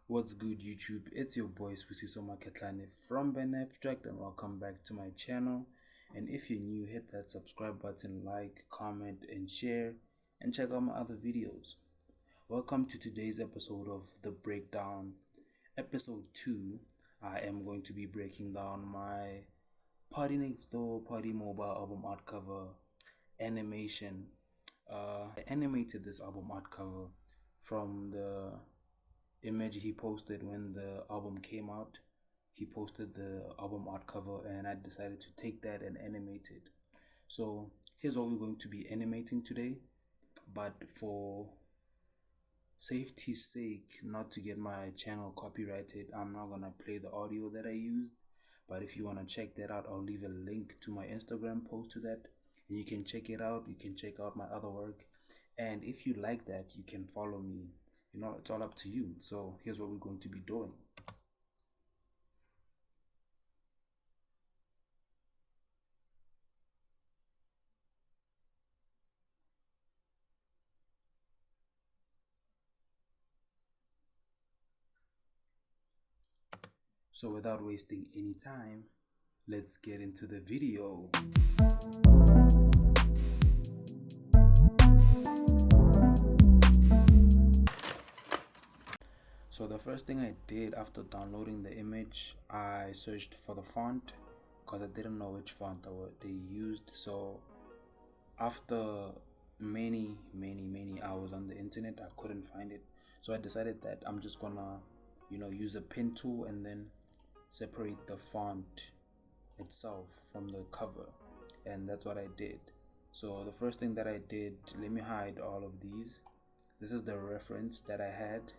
What's good, YouTube? It's your boy Swissi Ketlane from benabstract, and welcome back to my channel. And if you're new, hit that subscribe button, like, comment, and share, and check out my other videos. Welcome to today's episode of The Breakdown. Episode 2, I am going to be breaking down my Party Next Door Party Mobile album art cover animation. I animated this album art cover from the image he posted when the album came out. He posted the album art cover, and I decided to take that and animate it. So here's what we're going to be animating today, but for safety's sake, not to get my channel copyrighted, I'm not gonna play the audio that I used. But if you want to check that out, I'll leave a link to my Instagram post to that, and you can check it out. You can check out my other work, and if you like that, you can follow me. It's all up to you. So here's what we're going to be doing. So without wasting any time, let's get into the video. So the first thing I did after downloading the image, I searched for the font because I didn't know which font they used. So after many hours on the internet, I couldn't find it. So I decided that I'm just gonna use a pen tool and then separate the font itself from the cover, and that's what I did. So the first thing that I did, let me hide all of these. This is the reference that I had.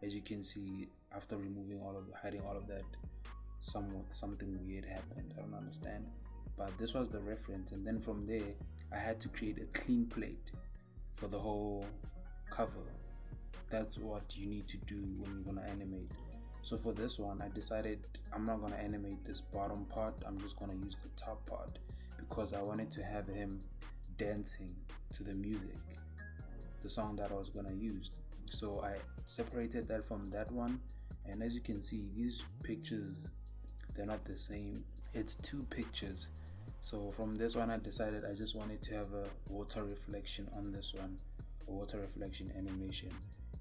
As you can see, after hiding all of that, something weird happened. I don't understand, but this was the reference, and then from there I had to create a clean plate for the whole cover. That's what you need to do when you're gonna animate. So for this one, I decided I'm not gonna animate this bottom part. I'm just gonna use the top part because I wanted to have him dancing to the music, the song that I was gonna use. So I separated that from that one, and as you can see, these pictures, they're not the same. It's two pictures. So from this one, I decided I just wanted to have a water reflection on this one, a water reflection animation.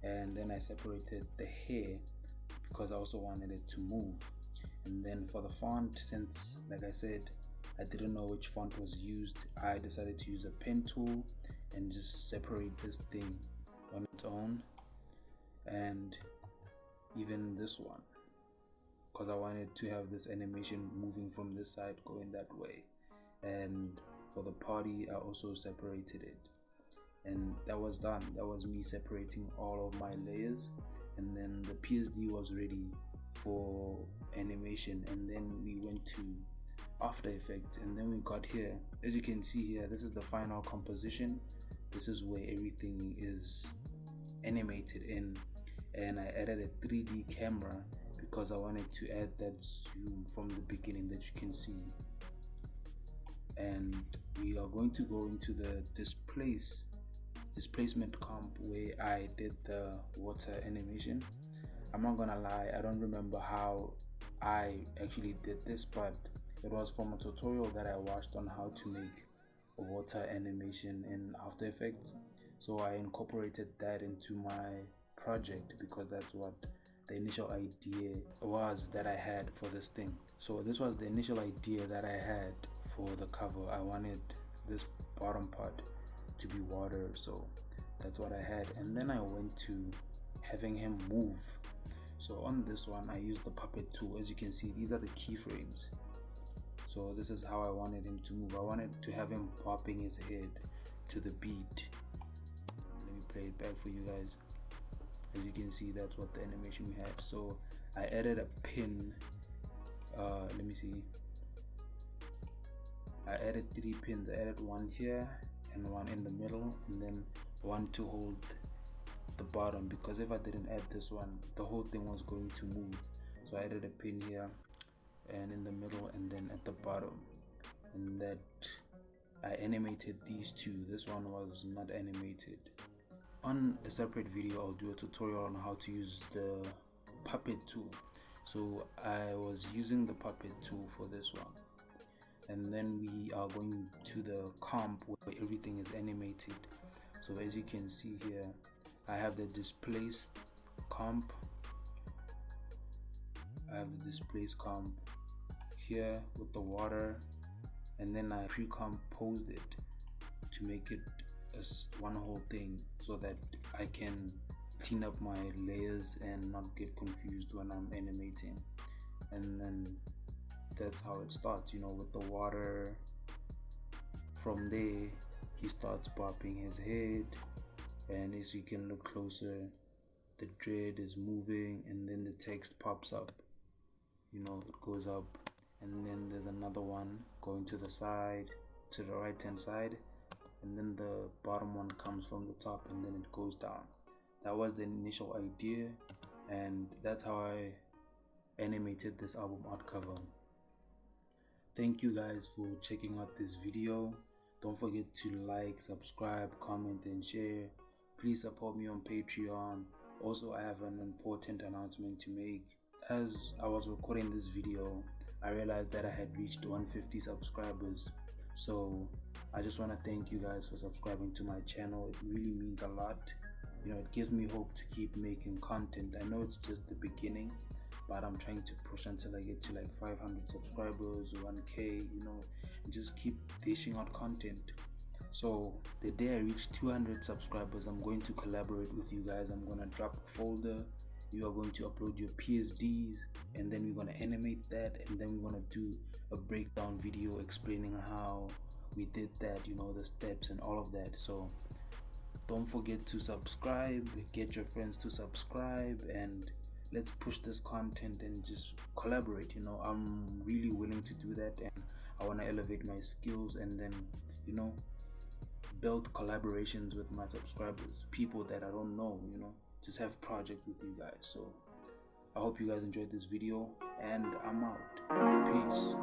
And then I separated the hair because I also wanted it to move. And then for the font, since like I said, I didn't know which font was used, I decided to use a pen tool and just separate this thing on its own, and even this one, because I wanted to have this animation moving from this side going that way. And for the party, I also separated it, and that was done. That was me separating all of my layers, and then the PSD was ready for animation. And then we went to After Effects, and then we got here. As you can see here, this is the final composition. This is where everything is animated in, and I added a 3D camera because I wanted to add that zoom from the beginning that you can see. And we are going to go into the displacement comp where I did the water animation. I'm not gonna lie, I don't remember how I actually did this, but it was from a tutorial that I watched on how to make a water animation in After Effects. So I incorporated that into my project because that's what the initial idea was that I had for this thing. So this was the initial idea that I had for the cover. I wanted this bottom part to be water, so that's what I had. And then I went to having him move. So on this one, I used the puppet tool. As you can see, these are the keyframes. So this is how I wanted him to move. I wanted to have him popping his head to the beat. Let me play it back for you guys. As you can see, that's what the animation we had. So I added a pin. Let me see. I added 3 pins. I added one here and one in the middle, and then one to hold the bottom, because if I didn't add this one, the whole thing was going to move. So I added a pin here and in the middle and then at the bottom, and that I animated these two. This one was not animated. On a separate video, I'll do a tutorial on how to use the puppet tool. So I was using the puppet tool for this one, and then we are going to the comp where everything is animated. So as you can see here, I have the displaced comp. I have the displaced comp here with the water, and then I pre-composed it to make it as one whole thing so that I can clean up my layers and not get confused when I'm animating. And then that's how it starts, with the water. From there he starts bopping his head, and as you can look closer, the dread is moving, and then the text pops up. It goes up, and then there's another one going to the side, to the right hand side, and then the bottom one comes from the top, and then it goes down. That was the initial idea, and that's how I animated this album art cover. Thank you guys for checking out this video. Don't forget to like, subscribe, comment, and share. Please support me on Patreon. Also, I have an important announcement to make. As I was recording this video, I realized that I had reached 150 subscribers. So I just want to thank you guys for subscribing to my channel. It really means a lot. It gives me hope to keep making content. I know it's just the beginning, but I'm trying to push until I get to like 500 subscribers, 1k, and just keep dishing out content. So the day I reach 200 subscribers, I'm going to collaborate with you guys. I'm going to drop a folder. You are going to upload your PSDs, and then we're going to animate that, and then we're going to do a breakdown video explaining how we did that, the steps and all of that. So don't forget to subscribe, get your friends to subscribe, and let's push this content and just collaborate. I'm really willing to do that, and I want to elevate my skills, and then build collaborations with my subscribers, people that I don't know, just have projects with you guys. So I hope you guys enjoyed this video, and I'm out. Peace.